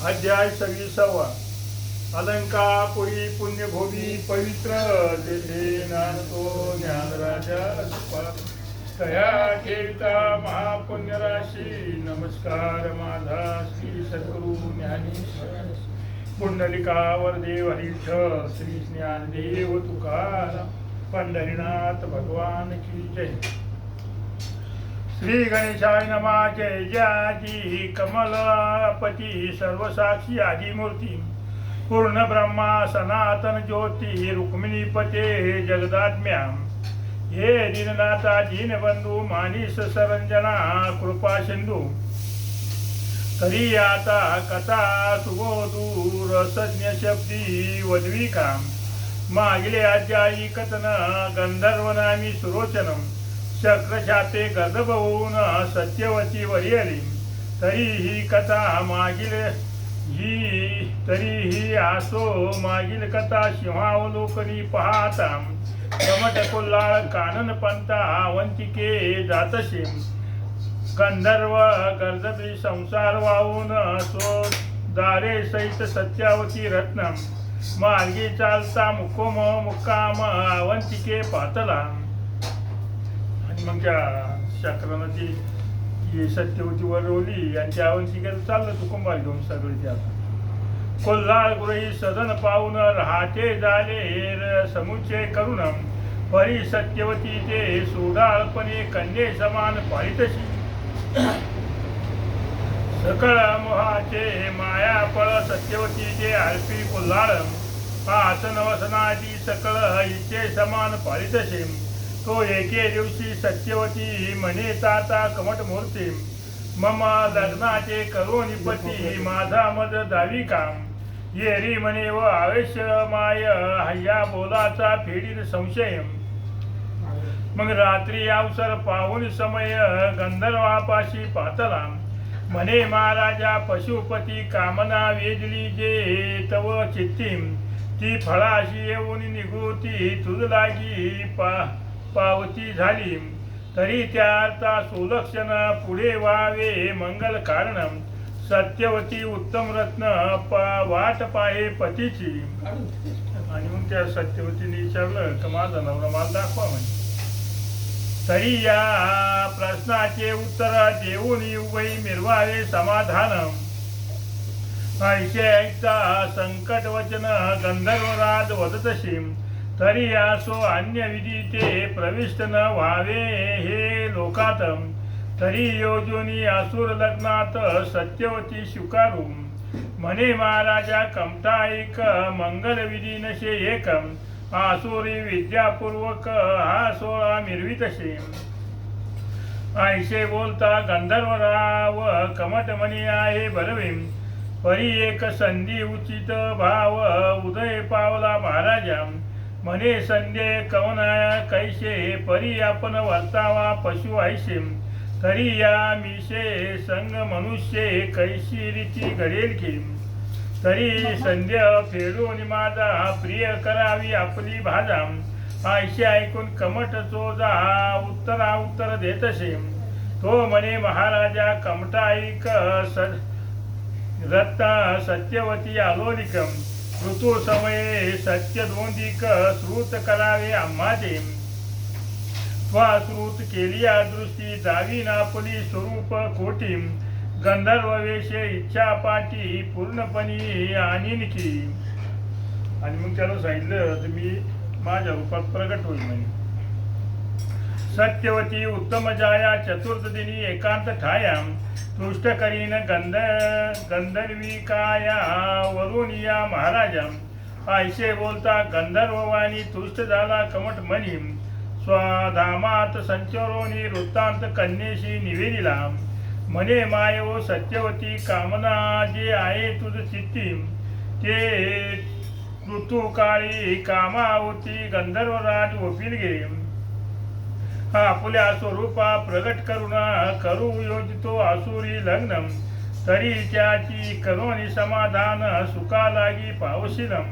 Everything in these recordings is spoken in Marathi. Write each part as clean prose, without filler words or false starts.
अध्याय 26वा. अलंकापुरी पुण्यभूमी पवित्र तेथे ज्ञानतो ज्ञानराजा तया ठेविता महापुण्यराशी. नमस्कार माझा श्री सद्गुरु ज्ञानेश्वर पुंडलिकावर देव हरीठ श्री ज्ञानदेव तुकाराम पंढरीनाथ भगवान की जय. श्री गणेशाय नमः. जय जयाजी कमलपती सर्वसाक्षी आदिमूर्ती पूर्ण ब्रह्मा सनातन ज्योती रुक्मिणीपते जगदात्म्या हे दीननाथा दीनबंधू मानिस सरंजना कृपा सिंधू. तरी आता कथा सुबोधू रसज्ञ शब्दी वद्विका मागिले अध्यायी कथन गंधर्वनामी सुरोचनम चक्रछापे गर्दभ होऊन सत्यवती वरी आली. तरी ही कथा मागील तरीही आसो मागील कथा सिंहावलोकनी पाहता कमट कोल्हाळ कानन पंता अवंतिके जातसे. गंधर्व गर्दभी संसार वाहून सो दारे सहित सत्यावती रत्नम मार्गी चालता मुक्काम अवंतिके पातला. आणि मग त्या चक्रानं ती सत्यवती वरवली आणि त्या अवंतिकेला चाललं तुकुंबार घेऊन सगळे ते. आता कोल्हाळ गृही सदन पाहून राहते झाले समुच्चय करून परी सत्यवती ते सोडाळपणे कन्ये समान पाळीतशी. सकळ मोहाचे माया फळ सत्यवतीचे अल्पी कोल्हाळ आसन वसनाची सकळ इच्छे समान पाळीतसे. तो एके दिवशी सत्यवती म्हणे ताता कमट मूर्ती मम लग्नाचे करोनिपती माझा मद दावी काम. येरी म्हणे व आवेश माय हय्या बोलाचा फेडील संशय. मग रात्री अवसर पाहून समय गंधर्वापाशी पातला म्हणे महाराजा पशुपती कामना वेजली जे तव चित्ती ती फळाशी येऊन निघूती तुझ लागी पावती झाली. तरी त्याचा सुलक्षण पुढे व्हावे मंगल कारण सत्यवती उत्तम रत्न वाट पाहे पतीची. आणि मग त्या सत्यवतीने विचारलं की माझा नवरा मला दाखवा म्हणे. तरी या प्रश्नाचे उत्तर देऊन उभई मिरवावे समाधान. ऐसे ऐकता संकट वचन गंधर्वराज वदतशी. तरी असो अन्य विधी ते प्रविष्ट न व्हावे हे लोकात. तरी योजनी असुर लग्नात सत्यवती स्वीकारू म्हणे महाराजा कमठा एक मंगल विधी नशे एक आसुरी विद्यापूर्वक हा सोळा मिरवितसे. ऐसे बोलता गंधर्वराव कमट म्हणे आहे बरवे. परी एक संधी उचित भाव उदय पावला महाराजा म्हणे संध्य कवना कैसे परी आपण वर्तावा पशु ऐसे. तरी या मिशे संग मनुष्य कैशी रीती घडेल की. तरी संध्या फेडून माझा प्रिय करावी आपली भाजा. ऐसे ऐकून कमट चोजा उत्तर देतसे. तो म्हणे महाराजा कमटा ऐक रत्न सत्यवती आलोलिकम ऋतू समये सत्य दोंदिक श्रुत करावे आम्हाचे. श्रुत केली दृष्टी जावी नापली स्वरूप कोटी. गंधर्व वेश इच्छा पाठी पूर्णपणे आणीनकी. आणि मग त्याला सांगितलं तर मी माझ्या रूपात प्रगट होईल म्हणे. सत्यवती उत्तम जाया चतुर्थ दिनी एकांत ठाया तुष्ट करीन गंधर्विकाया वरून या महाराजा. ऐसे बोलता गंधर्ववाणी तुष्ट झाला कमट म्हणी. स्वधामात संचरोनी वृत्तांत कन्येशी निवेदिला म्हणे मायो सत्यवती कामना जे आहे तुझ चित्ती ते ऋतुकाळी कामावती गंधर्वराज वपील गे. आपल्या स्वरूपा प्रगट करू योजितो आसुरी लग्न. तरी त्याची करोनी समाधान सुखा लागी पावशीलम.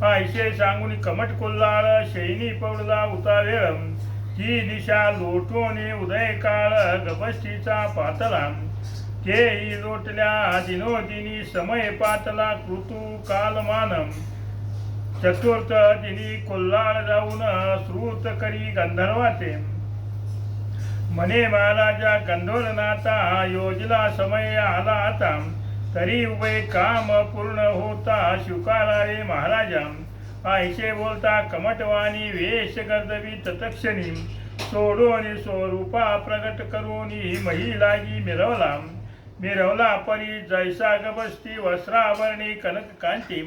ऐसे सांगून कमट कोल्हाळ शैनी पडला उतावेळ. ती दिशा लोटोने उदय काळ गबष्टीचा पातला. तेही लोटल्या दिनोदिनी समय पातला ऋतू कालमानम चतुर्थ दिनी कोल्हाळ जाऊन श्रुत करी गंधर्वाचे म्हणे महाराजा गंधर्वनाथा योजला समय आला आता तरी उभे काम पूर्ण होता स्वीकारा रे महाराजा आयशे बोलता कमटवाणी वेश गर्दवी तत्क्षणी सोडून स्वरूपा प्रगट करून महिलागी मिरवला परी जैसा गबस्ती वस्त्रावरणी कनक कांती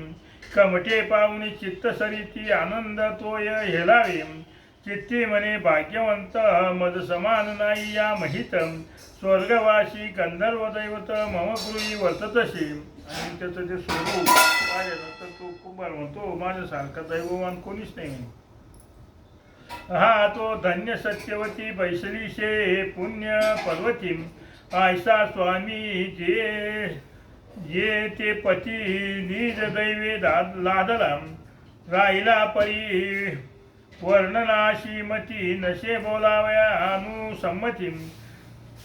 कमटे पाहुणी चित्त सरिती आनंद तोय हेलावे चित्ती म्हणे भाग्यवंत मद समान नाही या महित स्वर्गवासी गंधर्व दैवत मम गृही वर्ततशी. आणि त्याचं जे स्वरूप पाहिलं तर तो कुंभार म्हणतो माझ्यासारखा दैववान कोणीच नाही. हा तो धन्य सत्यवती बैसलीशे पुण्य पर्वती ऐसा स्वामी जे ते पती निज दैवे लादला राहिला परी वर्णनाशी मती नशे बोलावया अनुसम्मती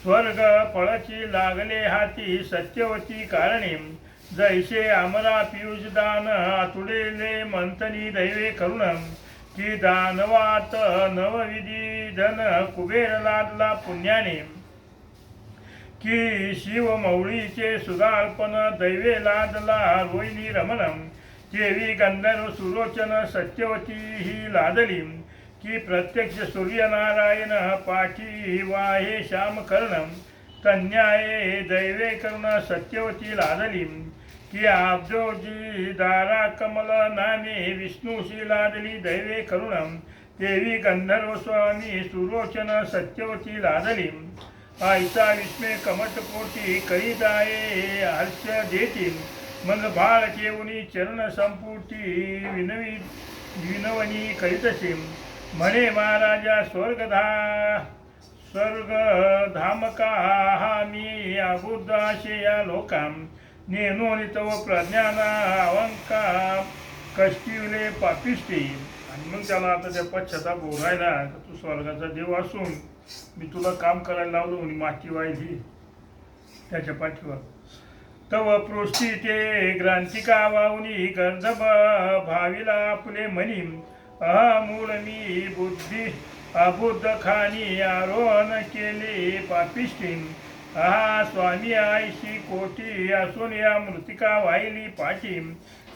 स्वर्ग फळची लागले हाती सत्यवती कारणे जैसे अमरा पियुषदान आतुडेले मंथनी दैवे करुण की दानवात नवविधी धन कुबेर लादला पुण्याने की शिव मौळीचे सुधार्पण दैवे लादला रोहिणी रमणम देवी गंधर्व सुरोचन सत्यवती ही लादली की प्रत्यक्ष सूर्यनारायण पाठी वाहे श्याम कर्ण कन्याये दैवे कर्ण सत्यवती लादली की आब्जोजी दारा कमल नामे विष्णूशी लादली दैवे करुणम देवी गंधर्व स्वामी सुरोचन सत्यवती लादली ऐसा विस्मय कमटपोटी करीताये हर्ष देती मग बाळ केवणी चरण संपुटी विनवणी करीतसे म्हणे महाराजा स्वर्गधामका हा मी अबुद्धाशे या लोकां नेनोनी तव प्रज्ञाना अवंका कष्टिवले पापिष्टी. आणि मग त्याला आता त्या पश्चाताप बोलायला तू स्वर्गाचा देव असून मी तुला काम करायला लावलं म्हणून माती वाहिली त्याच्या पाठीवर तव पृष्ठी ते ग्रांथिका वाहुनी गर्दभ भाविला आपले मनी अहमूळ मी बुद्धी अबुद्ध खानी आरोहण केले पापिष्टी हा स्वामी आईशी कोटी असून या मृतिका वाहिली पाठी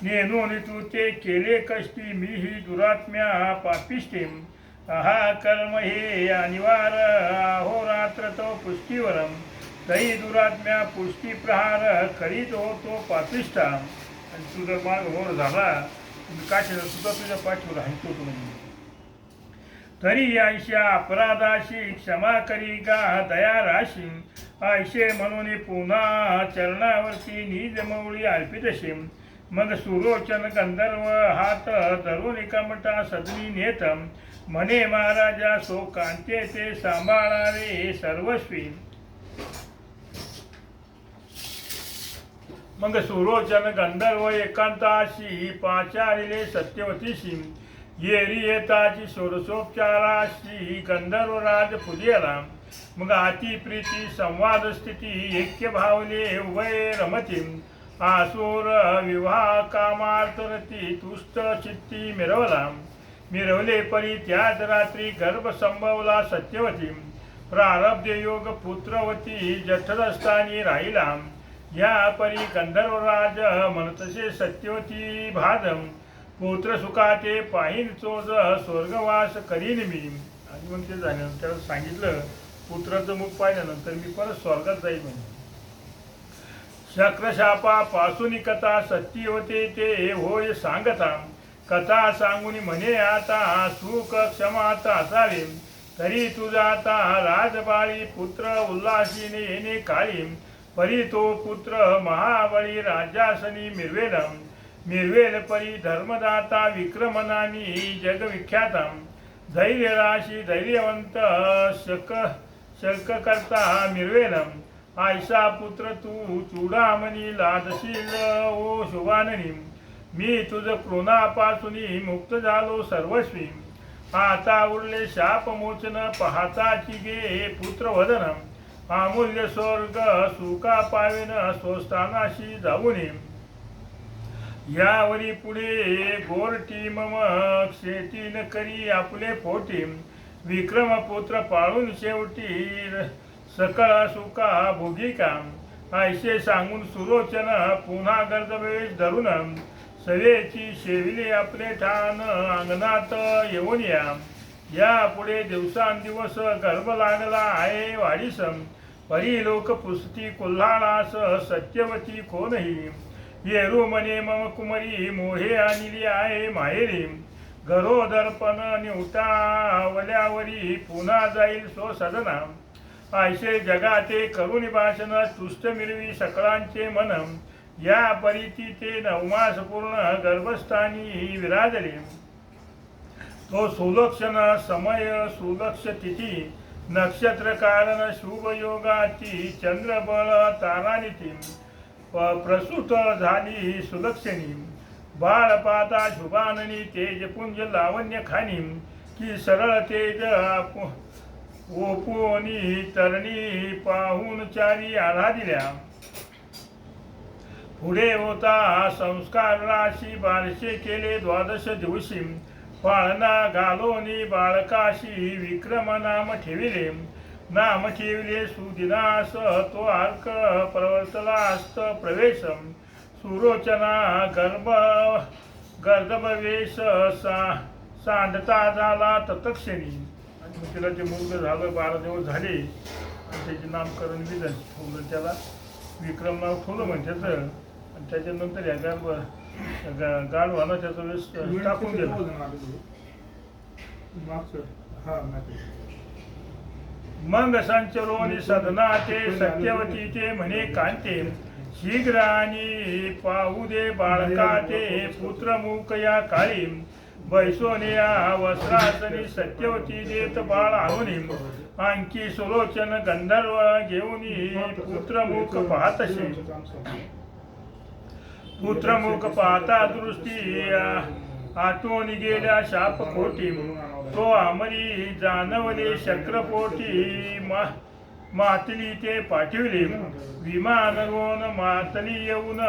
नेनून तू ते केले कष्टी मी ही दुरात्म्या पापिष्टी हा कर्म हे अनिवार अहोरात्र तो पुष्टीवरम तई दुरात्म्या पुष्टी प्रहार करीत होतो पापिष्टा. आणि तू जर मार्ग होर झाला काठीला सुद्धा तुझ्या पाठीवर हाणतो तुम्ही तरी आयशा अपराधाशी क्षमा करी गा दया राशी आयशे म्हणून पुन्हा चरणावरती निज मौळी अर्पितशी मग सुरोचन गंधर्व हात धरून कमटा सदनी नेत म्हणे महाराजा सो कांते ते सांभाळावे सर्वस्वी. मग सुरोचन गंधर्व एकांताशी पाचारिले सत्यवतीशी येरी येताची षोडशोपचाराशी गंधर्व राज पूजेला मग अति प्रीती संवाद स्थिती ऐक्य भावले उभय रमती आसुर विवाह कामार्थरती तुष्ट चित्ती मिरवले परी त्याच रात्री गर्भ संभवला सत्यवती प्रारब्ध योग पुत्रवती जठरस्थानी राहिला या परी गंधर्वराज म्हणतसे सत्यवती भादम पुत्र सुखाते पाहिन चोज स्वर्गवास करीन मी. आणि मग ते झाल्यानंतर त्याला सांगितलं पुत्राचं मुख पाहिल्यानंतर मी परत स्वर्गात जाईल म्हणे. शक्रशापापासून कथा सत्य होते ते होय सांगता कथा सांगून म्हणे आता सुख क्षमाता असावे तरी तुझा आता राजबाळी पुत्र उल्हासीने येणे काळी परी तो पुत्र महाबळी राजासनी मिरवेल परी धर्मदाता विक्रमनामी जगविख्यातम धैर्य राशी धैर्यवंत शक करता मिरवेलम आयसा पुत्र तू चूडामणी लादशील ओ शुभाननी मी तुझ कृणापासून मुक्त झालो सर्वस्वी आता उरले शाप मोचन पाहताची गे पुत्र वदन अमूल्य स्वर्ग सुका पावेन स्वस्थानाशी जाऊन यावरी पुढे गोरटी मम शेतीन करी आपले पोटी विक्रमपुत्र पाळून शेवटी सकळ सुका भोगिका ऐसे सांगून सुरोचन पुन्हा गर्दवेश धरून सवेची शेविले आपले ठाण अंगणात येऊन या पुढे दिवसांदिवस गर्भ लागला आहे वाढीस परी लोक पुसती कोल्हाळास सत्यवती कोणही येरू मने मम कुमरी मोहे आणली आहे माहेरी गरोदरपण निवटा वल्यावरी पुन्हा जाईल सो सदना ऐसे जगाते करुणी भाषण तुष्ट मिरवी सकळांचे मन या परीती ते नवमास पूर्ण गर्भस्थानी विराजले तो सुलक्षण समय सुलक्ष तिथी नक्षत्र कारण शुभ योगाची चंद्रबळ तारानिती प्रसूत झाली सुलक्षणी बाळपाता शुभाननी तेजपुंज लावण्य खानी की सरळ तेज ओपोनी तरणी पाहून चारी आढा दिल्या पुढे होता संस्कार राशी बारशे केले द्वादश दिवशी पाळणा घालोनी बाळकाशी विक्रम नाम ठेविले सुदिनास तो अर्क प्रवर्तला अस्त प्रवेश सुरोचना गर्दभवेश सांडता झाला तत्क्षणी आणि मग तिला ते मुलग झालं 12 दिवस झाले आणि त्याचे नामकरण विधन ठेवलं त्याला विक्रम नाव ठेवलं म्हणजे त्याचं आणि त्याच्यानंतर या गाढवानं त्याचा वेश टाकून दिला मग संचरोनी सदना ते सत्यवतीचे म्हणे कांते शीघ्र आणि पाहू दे बाळका ते पुत्रमुख या काळी बैसोनिया वस्त्रासनी सत्यवती देत बाळ आणून आणखी सुलोचन गंधर्व घेऊन पुत्रमुख पाहतसे पुत्रमुख पाहता दृष्टी आटून गेल्या शाप खोटी तो अमरी जानवले शक्रपोटी मातली ते पाठविले विमान गोन मातली येऊन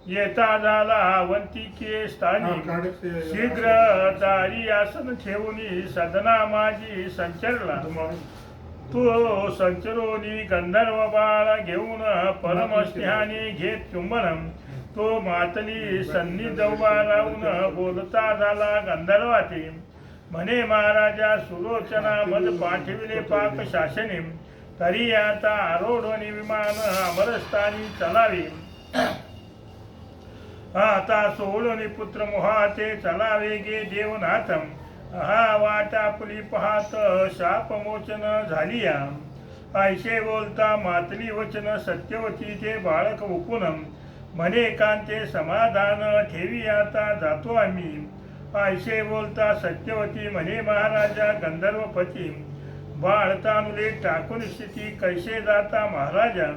येता झाला अवंतिके स्थानी शीघ्र दारी आसन ठेवून सदना माझी संचरला तो संचरोनी गंधर्व बाळ घेऊन परमस्नेहाने घेत चुंबन तो मातली सन्निध उभा राहून बोलता झाला गंधर्वाती म्हणे महाराजा सुलोचना मद पाठविले पाक शासने तरी आता आरोढोनी विमान अमरस्थानी चलावे आता सोडोनी पुत्र मोहाते चलावे गे देवनाथम हा वाट आपली पाहत शापमोचन झालिया ऐसे बोलता मातली वचन सत्यवतीचे बाळक उकून म्हणे कांते समाधान ठेवी आता जातो आम्ही ऐसे बोलता सत्यवती म्हणे महाराजा गंधर्वपती बाळतानुले टाकून स्थिती कैसे जाता महाराजा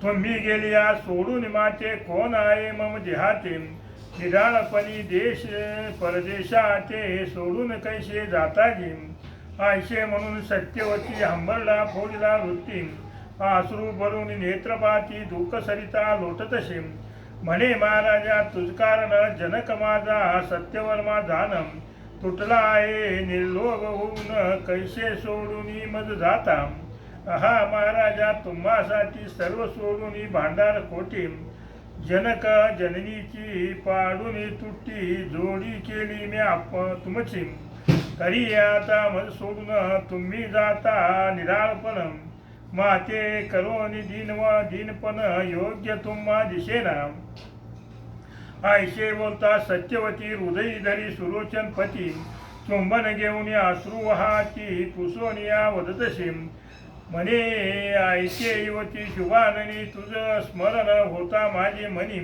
तुम्ही गेलिया सोडून माते कोण आहे मम देहाते निराळपणी देश परदेशाते सोडून कैसे जाता जी ऐसे म्हणून सत्यवती हंबरला फोडला वृत्ती आश्रू भरून नेत्रपाती दुःख सरिता लोटतसे म्हणे महाराजा तुझ कारण जनक माझा सत्यवर्मा जानम तुटला आहे निर्लोभ होऊन कैसे सोडून मज जाता हा महाराजा तुम्हासाठी सर्व सोडून भांडार कोटी जनक जननीची पाडून तुटी जोडी केली मी तुमची तरी आता मज सोडून तुम्ही जाता निराळपण माते करोनी दीनपण योग्य तुम्हा दिसेना ऐसे बोलता सत्यवती हृदयी धरी सुलोचन पती चुंबन घेऊन अश्रू वहाती पुसोनिया वदतशी म्हणे ऐके युवती शुभाननी तुझ स्मरण होता माझे मनी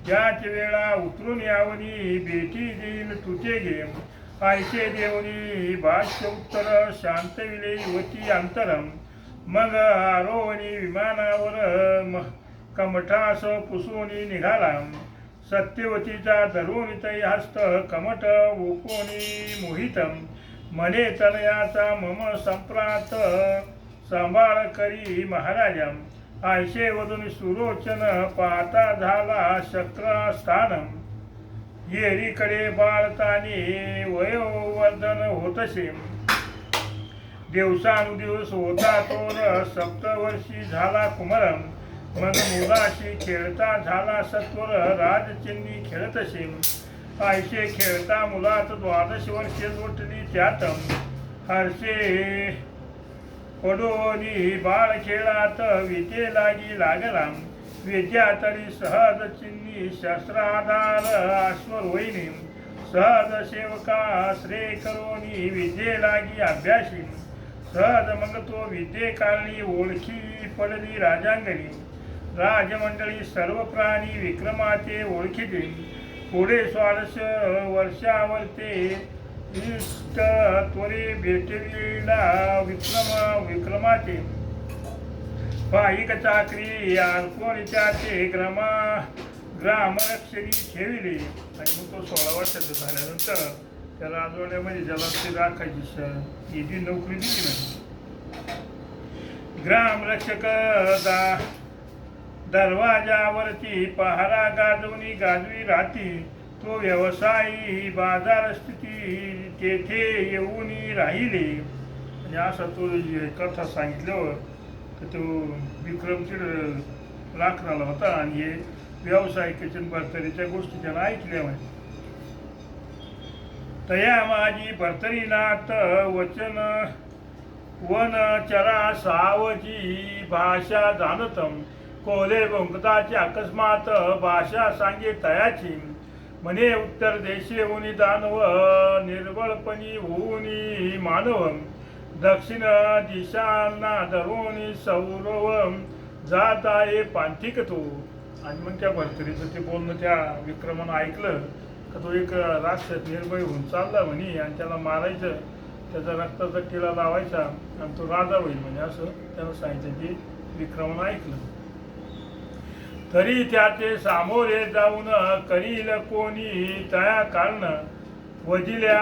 त्याच वेळा उतरून यावनी बेटी देईल तुझे घे ऐसे देवनी भाष्य उत्तर शांतविले युवती अंतरम मग आरोहणी विमानावर कमठास पुसूनी निघाला सत्यवतीचा धरून तै हस्त कमठ ओपोनी मोहितम म्हणे तनयाचा मम संप्रात सांभाळ करी महाराजा. आयशे वदून सुरोचन पाहता झाला शक्रस्थान. येरीकडे बाळतानी वयोवर्धन होतसे. दिवसानुदिवस होता तोर सप्तवर्षी झाला कुमार. मन मुलाशी खेळता झाला सत्वर राजचिन्नी खेळतसे. आयशे खेळता मुलात 12 वर्षे लोटली त्यात. हर्षे पडोनी बाळ खेळात विद्ये लागी लागला. विद्या तरी सहज चिन्नी शस्त्राधार अश्वर होईनी. सहज सेवका श्रेय करोनी विद्ये लागी अभ्यासी. सहज मग तो विद्ये काळी ओळखी पडली राजांगणी. राजमंडळी सर्व प्राणी विक्रमाचे ओळखीते. पुढे 16 वर्षावर इष्ट त्वरे भेटविला विक्रमाचे. पायिक चाकरी अल्पोणीच्या ते ग्रामरक्षणी ठेविले. आणि मग तो 16 वर्षाचा झाल्यानंतर त्या राजवाड्यामध्ये ज्याला ती राखायची ही नोकरी दिली नाही. ग्रामरक्षक दरवाजावरती पहारा गाजवी राहती. तो व्यवसायी बाजार स्थिती तेथे येऊन राहिले. आणि असा तो कथा सांगितल्यावर तर तो विक्रम राखणारा होता. आणि हे व्यावसायिकाच्या भरतरीच्या गोष्टी त्याला ऐकल्या माहिती. तया माझी भरतरीनाथ वचन वन चरा सावजी भाषा जाणतम. कोले भुंकताची अकस्मात भाषा सांगे तयाची. म्हणे उत्तर देशे होऊनी दानव निर्बळपणी होऊनी मानव. दक्षिण दिशांना धरून सौरव जात आहे पांथिक तो. आणि मग त्या भरतरीचं ते बोलणं त्या विक्रमानं ऐकलं का तो एक राक्षस निर्भय होऊन चालला म्हणे. आणि त्याला मारायचं, त्याचा रक्ताचा टिळा लावायचा आणि तो राजा होईल म्हणे असं त्यानं सांगितलं. ते विक्रमानं ऐकलं. तरी त्याचे सामोरे जाऊन करील कोणी तया कारण. वजिल्या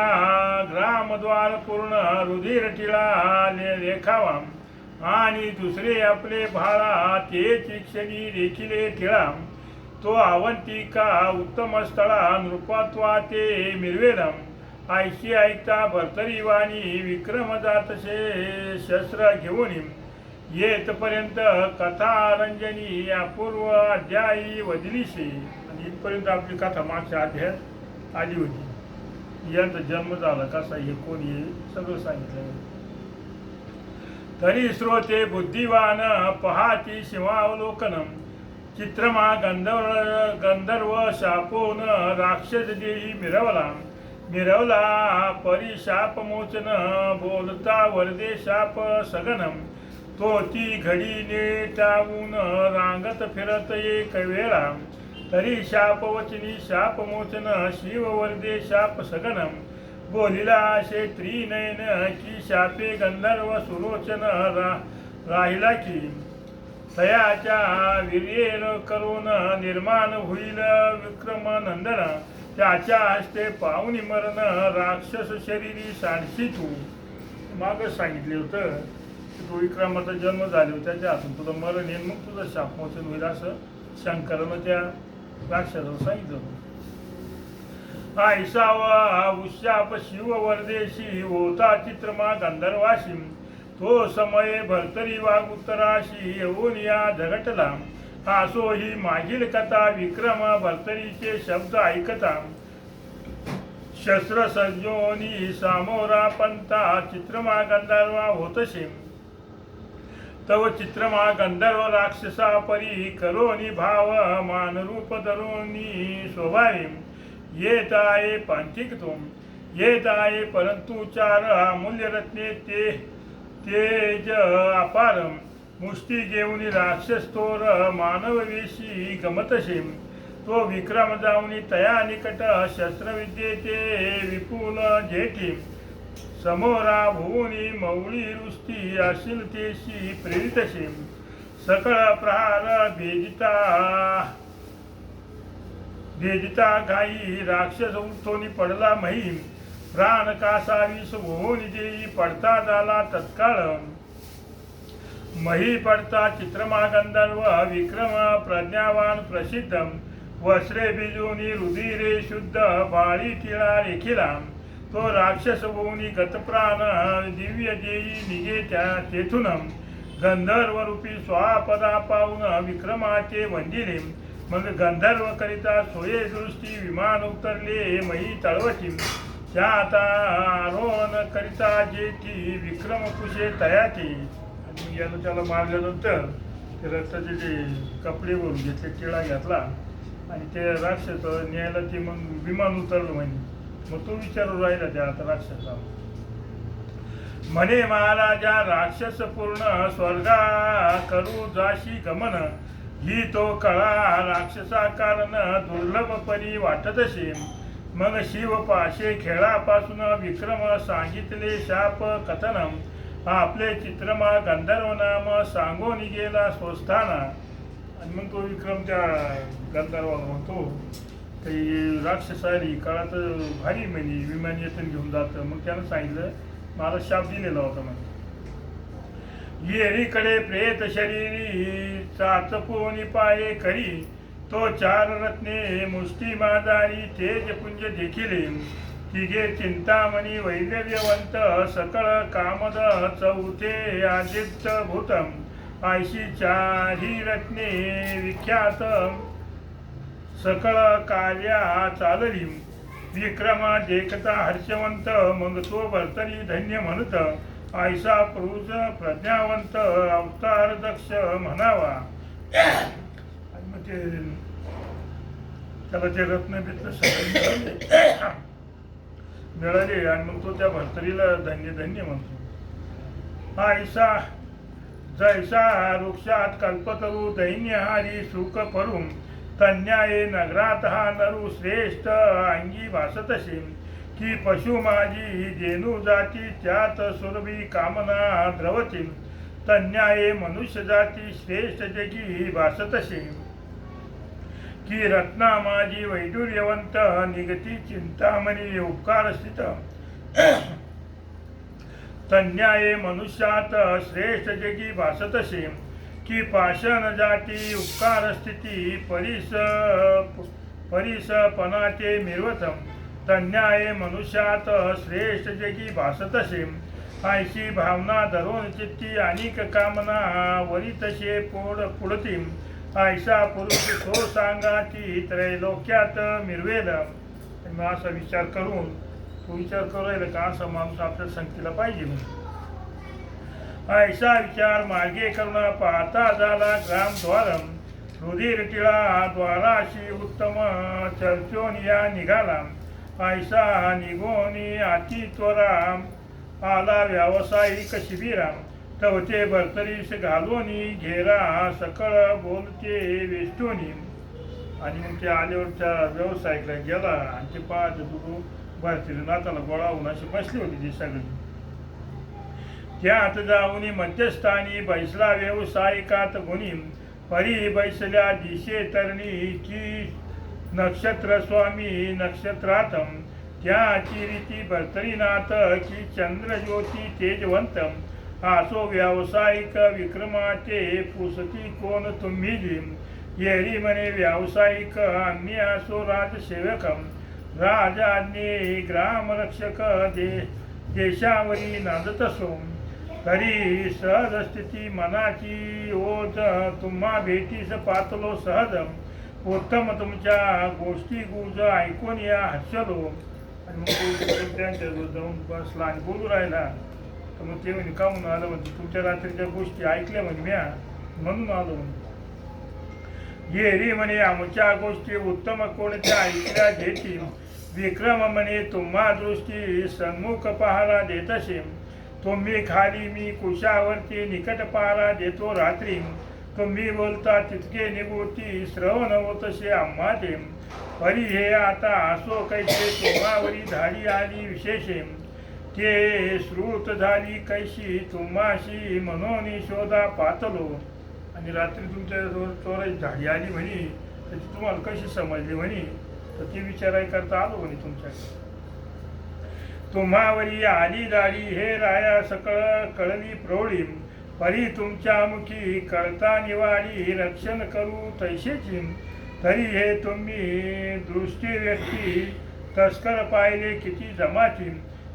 ग्रामद्वार पूर्ण रुधिर टिळा लेखावा. आणि दुसरे आपले भाळा तेच क्षणी देखिले टिळा. तो अवंतिका उत्तम स्थळा नृपत्वा ते मिरवेला. आयशी ऐकता भरतरी वाणी विक्रम जातसे शस्त्र घेऊन. येतपर्यंत कथा रंजनी अपूर्व अध्यायी वदिलीशी. आणि इथपर्यंत आपली कथा मागच्या अध्यायात आली होती. यांचा जन्म झाला कसा हे कोणी सगळं सांगितलं. तरी श्रोते बुद्धिवान पहाती शिवावलोकन. चित्रमा गंधर्व शापोन राक्षस देही मिरवला परिशाप मोचन. बोलता वरदे शाप सगनम. तो ती घडी नेटावून रांगत फिरत एक वेळा. तरी शापवचनी शापमोचन शिववर्दे शाप सगनम. बोलिला असे त्रिनयन की शापे गंधर्व सुरोचन राहिला की. तयाच्या वीर्येन करून निर्माण होईल विक्रम नंदन. त्याच्या हस्ते पाहुणी मरण राक्षस शरीरी सांडशी तू. मागं सांगितले होतं तो विक्रमाचा जन्म झाला त्याच्या हातून तुझं मरण येईल मग तुझं शापमोचन होईल असं शंकरानं त्या राक्षसाला सांगितलं होतं. ऐसावा उशाप शिववर्देशी होता चित्रमा गंधर्वाशी. तो समय भरतरी वाघ उत्तराशी येऊन या झगटला. असो ही मागील कथा विक्रम भरतरीचे शब्द ऐकता. शस्त्र सज्जोनी सामोरा पंथा चित्रमा गंधर्वा होतसे. तव चित्रमा गंधर्व राक्षसा परी करोनी भाव मानरूप धरोनी स्वभावी. येत आहे पांथिक तुम येत आहे परंतु चार अमूल्य रत्ने तेज अपार. मुष्टी घेऊन राक्षस तोर मानववेशी गमतसे. तो विक्रम जाऊनी तया निकट शस्त्रविद्येचे विपुल जेठी. समोरा भुवनी मौळी रुस्ती अशिलतेशी प्रेरितसे. सकळ प्रहार भेजिता घाई राक्षस उठोनी पडला मही. प्राण कासावीस भुवनी देई पडता झाला तत्काळ. मही पडता चित्रमा गंधर्व विक्रम प्रज्ञावान प्रसिद्धम वस्त्रे बिजोनी रुधिरे शुद्ध बाळी टिळा रेखिला तो राक्षस भूनी गतप्राण दिव्य देई निगे त्या तेथून गंधर्व रूपी स्वापदा पाहून विक्रमाचे वंदिले मग गंधर्व करिता सोये दृष्टी विमान उतरले मही तळवटी त्या आता आरोहण करिता जेठी विक्रम कुशे तयाची आणि यानं त्याला मारल्यानंतर ते रक्ताचे जे कपडे वरून घेतले टिळा घेतला आणि ते राक्षस न्यायला ते मग विमान उतरलं म्हणे. मग तो विचारू राहिला त्या आता राक्षसा म्हणे महाराजा राक्षस पूर्ण स्वर्गा करू जाशी गमन ही तो कळा राक्षसा कारण दुर्लभ परी वाटत असे. मग शिव पाशे खेळापासून विक्रम सांगितले शाप कथनम आपले चित्रमा गंधर्व नाम सांगून गेला स्वस्थाना. आणि मग तो विक्रम त्या गंधर्वाला म्हणतो काही राक्षसारी काळात भारी म्हणजे विमान येथून घेऊन जातं. मग त्यानं सांगितलं मला शाप दिलेला होता म्हणजे येरीकडे प्रेत शरीरी चाचपोनी पाये करी तो चार रत्ने मुष्टी मादारी तेज पुंज देखिले तिघे चिंतामणी वैद्यवंत सकळ कामद चौथे आदित्य भूतम आयशी चारी रत्ने विख्यात सकळ कार्या चालली. विक्रमा देखता हर्षवंत मग तो भरतरी धन्य म्हणत ऐसा पुरुष प्रज्ञावंत अवतार दक्ष म्हणावा. आणि मग ते त्याला ते रत्न बित्न सगळे मिळाले आणि मग तो त्या भरतरीला धन्य धन्य म्हणतो. ऐसा जैसा वृक्षात कल्पतरू दैन्यहारी सुख परून तन्याये नगरात हा नरू श्रेष्ठ अंगी भासतसे की पशु माझी जेनू जाती त्यात सुरभी कामना द्रवती तन्याये मनुष्य जाती श्रेष्ठ जगी भासतसे की रत्ना माझी वैडूर्यवंत निगती चिंतामणी उपकार स्थित तन्याये मनुष्यात श्रेष्ठ जगी भासतसे की पाषाण जाती उपकार स्थिती परीसपणाचे मिरवतम तन्याये मनुष्यात श्रेष्ठ जगी भासतसे ऐशी भावना धरून चित्ती अनेक कामना वरितशे पुढती ऐसा पुरुष तो सांगाची त्रैलोक्यात मिरवेल. असा विचार करून तो विचार करायला का असा माणूस आपल्या संगतीला पाहिजे. ऐसा विचार मार्गे करुणा पाहता झाला ग्रामद्वारम रुधिर टिळा द्वाराशी उत्तम चर्चोनिया निघाला. ऐसा निघोनी अति त्वरा आला व्यावसायिक शिबिरा तवते भरतरीस घालोनी घेरा सकळ बोलते वेष्टोनी. आणि मग ते आल्यावरच्या व्यावसायिकला गेला आणि ते पाहत तू भरतीला नाताला गोळावून अशी बसली होती ती सगळी. त्यात जाऊनी मध्यस्थानी बैसला व्यावसायिकात गुणी परी बैसल्या दिशे तरणी की नक्षत्र स्वामी नक्षत्रातम त्याची रीती भरतरीनाथ की चंद्रज्योती तेजवंतम आसो व्यावसायिक विक्रमाचे पुसती कोण तुम्ही येरी म्हणे व्यावसायिक आम्ही असो राजसेवकम राजाज्ञे ग्रामरक्षक देशावरी नांदत असो तरी सहज स्थिती मनाची ओझ तुम्हा भेटीस पातलो सहज उत्तम तुमच्या गोष्टी गुज ऐकून या हसलो. आणि मग त्यांच्याजवळ जाऊन बसला आणि बोलू राहिला. तर मग ते म्हणे काहून आलं म्हणते तुमच्या रात्रीच्या गोष्टी ऐकल्या म्हणे म्या म्हणून आलो म्हणे. येरी म्हणे आमच्या गोष्टी उत्तम कोणत्या ऐकल्या घेतील विक्रम म्हणे तुम्हा दृष्टी सन्मुख पहारा देत असे तुम्ही खाली मी कुशावरती निकट पहारा देतो रात्री तुम्ही बोलता तितके निगोती श्रवण होतसे आम्हा ते परी हे आता असो कैसे तुम्हावरी झाली आली विशेषे ते श्रुत झाली कैशी तुम्हाशी म्हणून शोधा पातलो. आणि रात्री तुमच्याजवळ चोराची झाडी आली म्हणे त्याची तुम्हाला कशी समजली म्हणे तर ती विचाराय करता आलो म्हणे तुमच्याकडे. तुम्हावरी आली दाढी हे राया सकळ कळली प्रौढी परी तुमच्या मुखी कळता निवाडी रक्षण करू तैसेची तरी हे तुम्ही दृष्टी व्यक्ती तस्कर पाहिले किती जमाती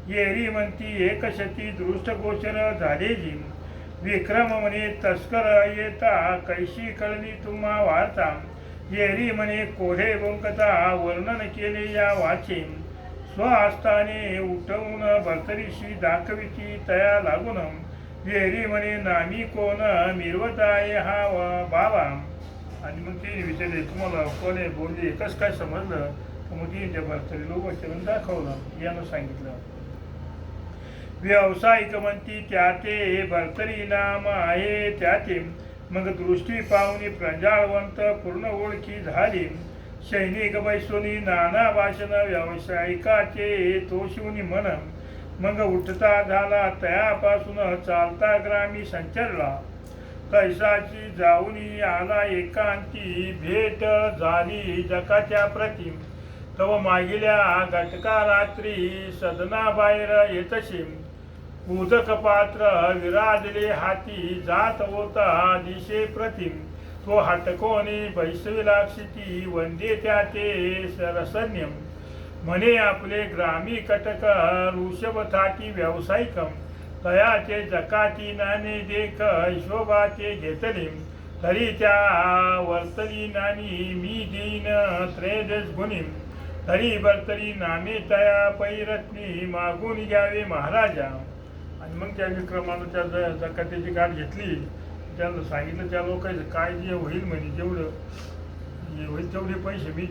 येरी म्हणती एकशती दृष्ट गोचर झाले जी विक्रम म्हणे तस्कर येता कैशी कळली तुम्हा वार्ता येरी म्हणे कोढे वंकता वर्णन केले या वाचे स्वहस्ताने उठवून भर्तरीशी दाखविती तया लागून येरी म्हणे नामी कोण मिरवताय हा बाबा. आणि मग ते विचारले तुम्हाला कोणी बोलले एकच काय समजलं तर मग ते त्या भर्तरीला वचन दाखवलं यानं सांगितलं. व्यावसायिक म्हणती त्या ते भर्तरी नाम आहे त्या ते मग दृष्टी पाहुणी प्रजाळवंत पूर्ण ओळखी झाली सैनिक बैसोनी नाना भाषण व्यावसायिकाचे तोषुनी मन मग उठता झाला तयापासून चालता ग्रामी संचरला कैसाची जाऊनी आला एकांती भेट झाली जकाच्या प्रती तव मागिल्या घटका रात्री सदना बाहेर येतशी उदक पात्र विराजले हाती जात होता दिशे प्रतिम तो हटकोनी वैसविलाक्षिती वंदे त्याचे सरसन्यम म्हणे आपले ग्रामी कटक ऋषभथाटी व्यावसायिकम तयाचे जकाती नाणे देख शोभाचे घेतले तरी त्या वर्तली नानी मी देईन त्रयोदश गुणीम तरी बर्तरी नामे तया पैरत्नी मागून घ्यावे महाराजा. आणि मग त्या विक्रमानं त्या जकातीची गाठ घेतली त्यांना सांगितलं त्या लोकांचं काय जे होईल म्हणे जेवढं जे होईल तेवढे पैसे मी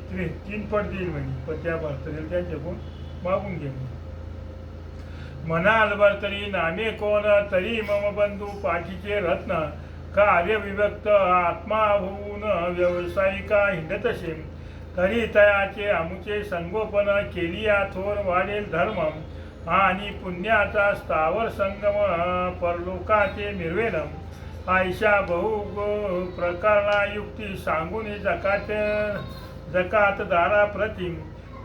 3 पट देईल म्हणे पण त्या भर्तरीला त्यांच्याकडून मागून घे म्हणाल भर्तरी नामे कोण तरी मम बंधू पाठीचे रत्न कार्य विभक्त आत्मा होऊन व्यावसायिका हिंडतसे तरी तयाचे आमुचे संगोपन केली थोर वाढेल धर्म आणि पुण्याचा स्थावर संगम परलोकाचे मिरवेलम आयशा बहु प्रकरणा युक्ती सांगून जकातदारा प्रतिम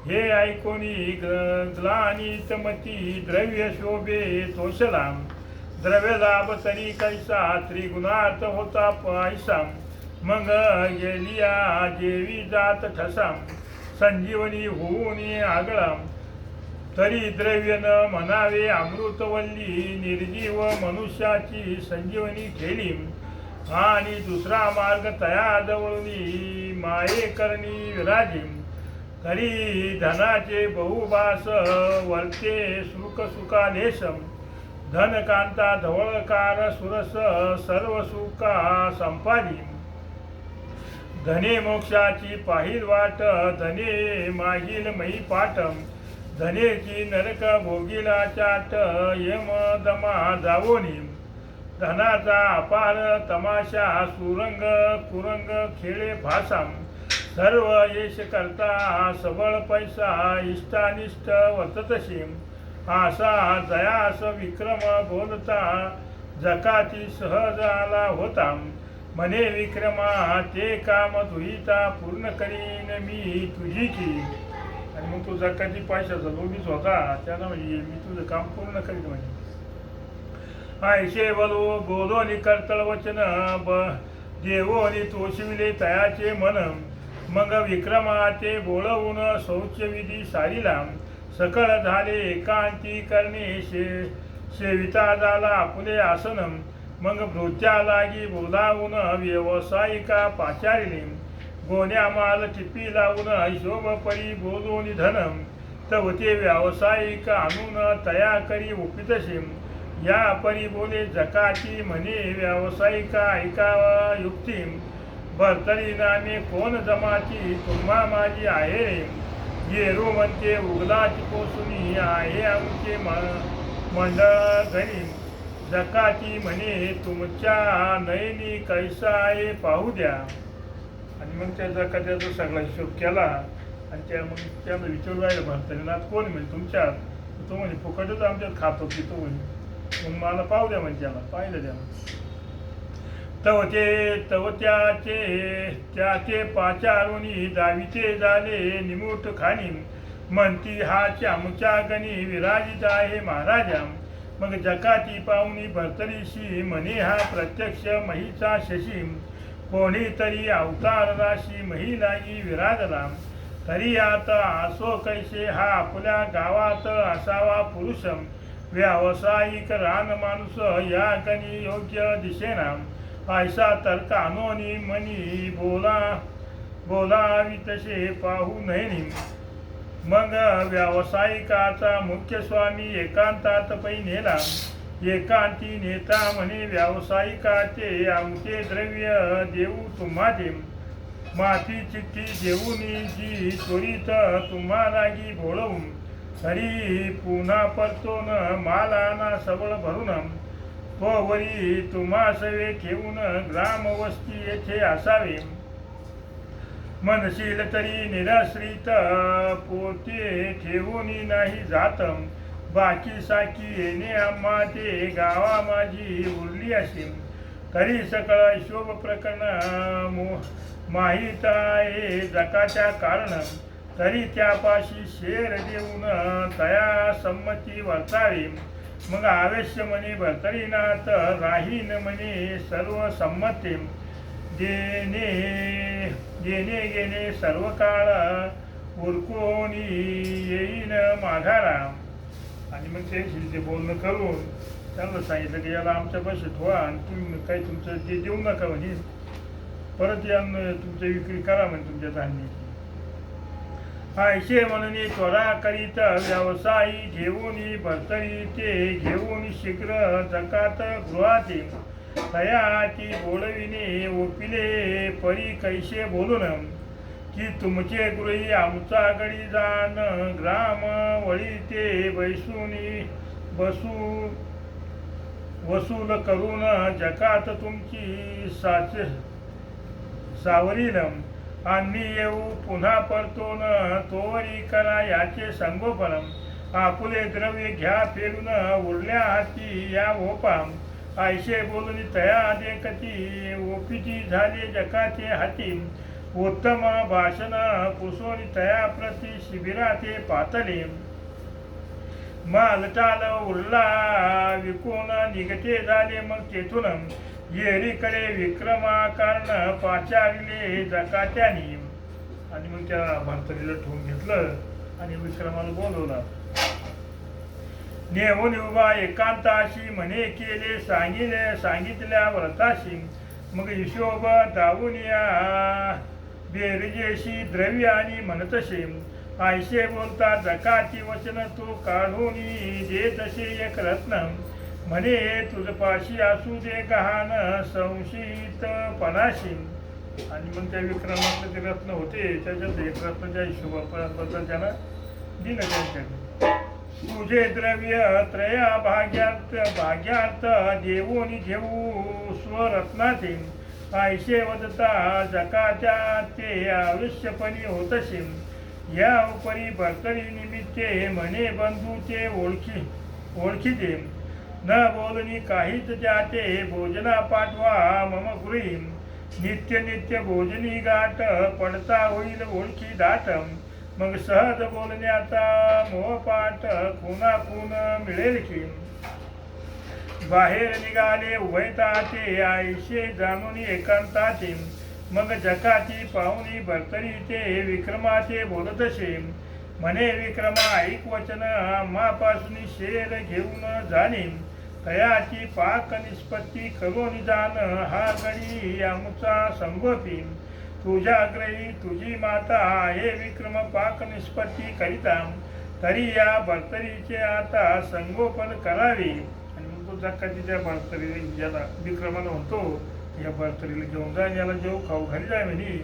हे ऐकोनी ग्लानितमती द्रव्य शोभे तोषलाम द्रव्य लाभ तरी कैसा त्रिगुणार्थ होता पैसा मग गेलिया जेवी जात ठसाम संजीवनी होऊन आगळाम तरी द्रव्य न म्हणावे अमृतवल्ली निर्जीव मनुष्याची संजीवनी केली आणि दुसरा मार्ग तयाजवळून माये करणी विराजी तरी धनाचे बहुबास वर्ते सुख सुखालेशम धनकांता धवळकार सुरस सर्व सुखा संपादी धने मोक्षाची पाहिल वाट धने मागील मही पाटम धनेची नरक भोगिला चाट यम दमा जावोनी धनाचा अपार तमाशा सुरंग कुरंग खेळे भासाम सर्व यश करता सबळ पैसा इष्टानिष्ट वर्ततशी आसा जयास विक्रम बोलता जकाती सहज आला होता म्हणे विक्रमा ते काम दुहिता पूर्ण करीन मी तुझी की. आणि मग तो जकाती पैशाचा लोभीच होता त्यानं म्हणजे मी तुझं काम पूर्ण करीन म्हणजे आयशे बोलो बोलो कर्तळ वचन देवोनी तोषविले तयाचे मन मग विक्रमा ते बोलवून शौचविधी सारीला सकळ झाले एकांती करणे सेविता झाला आपुले आसनम मग भृत्या लागी बोलावून व्यावसायिका पाचारिले गोण्या माल टिपी लावून हिशोब परी बोलून धनम तव ते व्यावसायिक आणून तया करी उपितसे या परी बोले जकाती म्हणे व्यावसायिका ऐकावा युक्ती भर्तरी नामे कोण जमाती तुम्हा माझी आहे रे येरू म्हणते उगलाची पोसुनी आहे आमचे मंडळ घरी जकाती म्हणे तुमच्या नयनी कैसा आहे पाहू द्या. आणि मग त्या जकात्याचा सगळा हिशोब केला आणि त्या मग त्यानं विचारू राहिलं भर्तरीनाथ कोण म्हणजे तुमच्यात तो म्हणजे फुकटच आमच्यात खातो पितो म्हणजे मग मला पाहू द्या म्हणजे त्याला पाहिलं द्या तव त्याचे पाचारुनी दाविते झाले निमुट खाणी म्हणती हा चामुच्या गणी विराजित आहे महाराजा मग जकाती पाहुणी भरतरीशी म्हणे हा प्रत्यक्ष महीचा शशी कोणीतरी अवतार राशी महिलाही विराजला तरी आता असो कैसे हा आपल्या गावात असावा पुरुष व्यावसायिक रान माणूस या गणी योग्य दिसेना ऐसा तर कानोनी मनी बोलावी तसे पाहू नये मग व्यावसायिकाचा मुख्य स्वामी एकांतात पै नेला एकांती नेता म्हणे व्यावसायिकाचे आमचे द्रव्य देऊ तुम्हाचे माती चिठ्ठी देऊनी जी त्वरित तुम्हालागी बोलवून तरी पुन्हा परतोन मालाना सबळ भरून तो वरी तुम्हा सवे ठेवून ग्रामवस्ती येथे असावे मनशील तरी निराश्रित पोते ठेवून नाही जात बाकी साकी येणे आम्हा ते गावा माझी उरली असे तरी सकळ शोभ प्रकरण माहीत आहे जकाच्या कारण तरी त्यापाशी शेर देऊन तया संमती वर्तावी मग आवेश्य म्हणे भरतरीनाथ राहीन म्हणे सर्व संमती देणे घेणे सर्व काळ उरकोणी येईन माघारा आणि मग ते बोलणं करून त्यांना सांगितलं की याला आमच्या बशीत व्हा आणि तुम्ही काही तुमचं जे देऊ नका म्हणजे परत या तुमच्या विक्री करा म्हणजे तुमच्या धान्याची ऐसे म्हणून त्वरा करीत व्यवसायी घेऊन भरतरी ते घेऊन शीघ्र जकात गृहाते तयाची बोलविणे ओपिले परी कैसे बोलून की तुमचे गृही आमचा गडी जाण ग्राम वळी ते बैसूनी वसूल करून जकात तुमची सावरील आम्ही येऊ पुन्हा परतोन तोवरी करा याचे संगोपन आपुले द्रव्य घ्या फेरून उरल्या हाती या ओपा ऐशे बोलून तया देखती ओपीची झाले जकाचे हाती उत्तम भाषण कुसोनी तया प्रति शिबिराते पातले मालटाल उरला विकून निघते झाले मग तेथून येरीकडे विक्रमा कारण पाचारले जकात्यानी आणि मग त्या भरतरीला ठेवून घेतलं आणि विक्रमाला बोलवलं नेहून उभा एकांताशी म्हणे केले सांगितल्या व्रताशी मग हिशोब दावून या बेरजेशी द्रव्य आणि म्हणतसे ऐसे बोलता जकाची वचन तू काढून दे तसे एक रत्न म्हणे तुझपाशी असू दे गहाण संशित पणाशी आणि मग त्या विक्रमातले ते रत्न होते त्याच्यात एक रत्नाच्या हिशोबाबद्दल त्याला दिलं त्यांच्याकडे तुझे द्रव्य त्रया भाग्यात देऊन घेऊ स्वरत्नाचे ऐशे वदता जकाच्या ते आयुष्यपणी होतसे या उपरी भरतरी निमित्ते म्हणे बंधूचे ओळखीते न बोलणी काहीच त्याचे भोजना पाठवा मम गृही नित्य भोजनी गाठ पडता होईल ओळखी दाट मग सहज बोलण्याचा मोहपाठ खून मिळेल की बाहेर निघाले उभयताचे आयशे जाणून एकांताचे मग जकाची पाहुणी भरतरीचे विक्रमाचे बोलतसे म्हणे विक्रमा ऐक वचन आम्हापासून शेर घेऊन जाणे तयाची पाक निष्पत्ती करून जाण हा गडी आमचा संगोपी तुझ्या ग्रही तुझी माता हे विक्रम पाक निष्पत्ती करिता तरी या भरतरीचे आता संगोपन करावे आणि मग तो जकातीच्या भरतरी ज्याला विक्रमाला म्हणतो या भरतरीला घेऊन जा याला जेव खाऊ घरी जाय म्हणे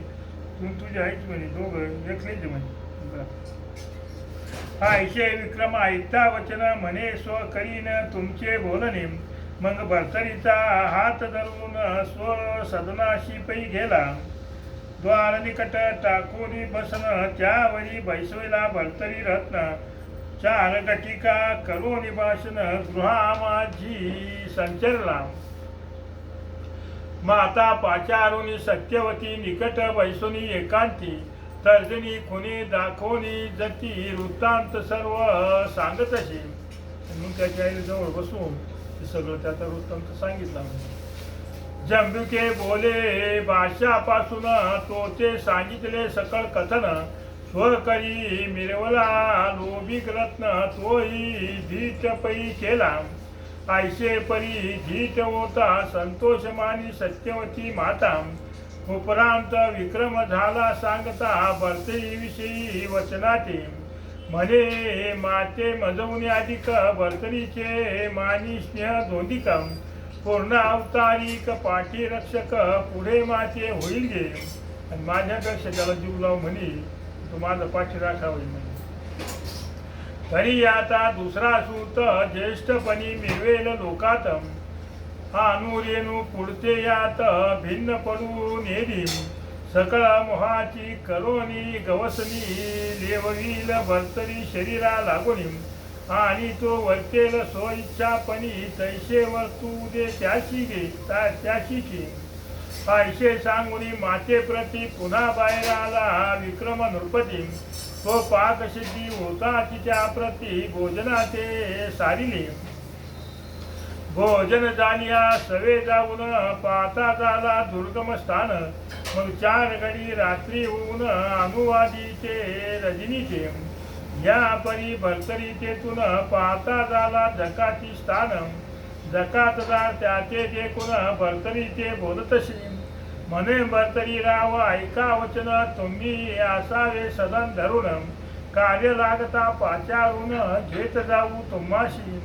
तुझी आईच म्हणे दोघं एकलेच म्हणे ऐशे विक्रम ऐकता वचन म्हणे स्व करीन तुमचे बोलणे मग भरतरीचा हात धरून स्व सदनाशी पै गेला द्वार निकट टाकून बसन त्यावरी बैसविला भरतरी रत्न चार गटिका करून भाषण गृहा माझी संचरला माता पाचारुनी सत्यवती निकट बैसुनी एकांती तर्जनी खुनी दाखवणी जती वृत्तांत सर्व सांगतशी मग त्याच्या आईला जवळ बसवून ते सगळं त्याचा वृत्तांत सांगितला. जंबुके बोले भाषापासून तो ते सांगितले सकळ कथन, स्वर करी मिरवला लोभिक रत्न तोही धीट पै केला. ऐशे परी धीट होता संतोष मानी सत्यवती माता. उपरांत विक्रम झाला सांगता भरतरीविषयी वचनाते. म्हणे माते मजवणे अधिक भरतरीचे मानी स्नेह दोंदिक. पूर्ण अवतारिक पाठी रक्षक पुढे माते होईल गे. आणि माझ्यापेक्षा त्याला जीव लाव म्हणे तो माझा पाठी राखा होईल म्हणे. तरी आता दुसरा सूत ज्येष्ठपणी मिरवेल लोकात. अनुरेणू पुढते यात भिन्न पडून येईल. सकळ मोहाची करोनी गवसनी लेववील भरतरी शरीरा लागुनी. आणि तो वर्तेल स्वइच्छापणी तैसे वर्तू दे त्याशी घे त्याशी घे. ऐसे सांगुनी माते प्रती पुन्हा बाहेर आला विक्रम नृपती. तो पाकसिद्धी होता तिच्या प्रती भोजनाते सारिले. भोजन झालिया सवे जाऊन पाहता झाला दुर्गम स्थान. मग 4 घडी रात्री होऊन अनुवादीचे रजनीचे. या परी भरतरी तेथून पाहता झाला जकाती स्थान. जकातदार त्याचे देखून भरतरी ते बोलतशी. म्हणे भरतरी राव ऐका वचन तुम्ही असावे सदन धरून. कार्य लागता पाचारून घेत जाऊ तुम्हाशी.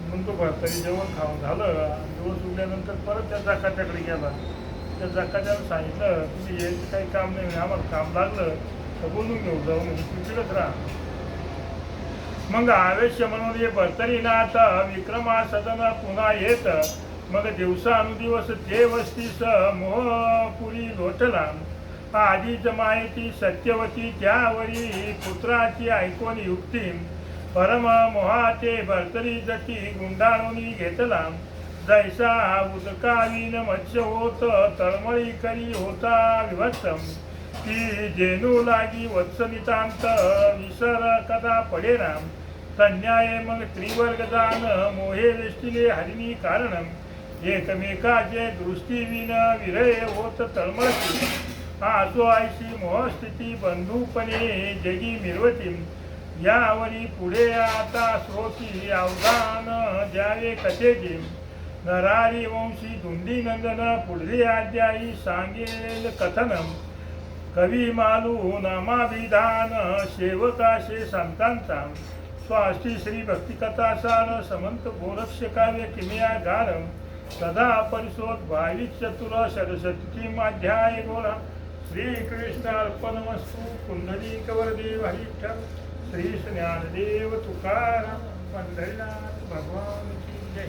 म्हणतो भरतरी जेवण खाऊन झालं. दिवस उठल्यानंतर परत त्या जकाच्याकडे गेला. त्या जकाच्याला सांगितलं तुम्ही यायचं काही काम नाही, आम्हाला काम लागलं तर बोलून घेऊ जाऊ म्हणजे तिकडेच राहा. मग आवेश म्हणून हे भरतरीनाथ विक्रमा सदन पुन्हा येत. मग दिवसानुदिवस ते वस्तीस मोहपुरी लोटला. आधीच माहिती सत्यवती त्यावरी पुत्राची ऐकून युक्ती. परम मोहाते भरतरी जती गुंडाळून घेतला. जैसा उदकावीन मत्स्य होत तळमळी करी होता विभत्स. ती जेनू लागी वत्सनितांत विसर कदा पडेना. तन्याय मग त्रिवर्गदान मोहे वेष्टिले हरिणी कारण. एकमेकाचे दृष्टीविन विरय होत तळमळती. आसो आयशी मोहस्थिती बंधुपणे जगी मिरवती. यावरी पुढे आता श्रोती अवधान द्यावे कथेचे. नरारी वंशी धुंदी नंदन पुढे अध्यायी सांगेल कथनम. कवी मालू नामाभिधान सेवकाशे संतांचा. स्वाष्टी श्री भक्तिकथा सार समंत गोरक्ष काव्य किमया गार. सदा परिशोध भाविक चतुर सरस्वती माध्याय गोरा. श्रीकृष्ण अर्पणमस्तु. पुंडलिक वरदेव विठ्ठल. श्री ज्ञानदेव तुकाराम पंढरीनाथ भगवान की जय.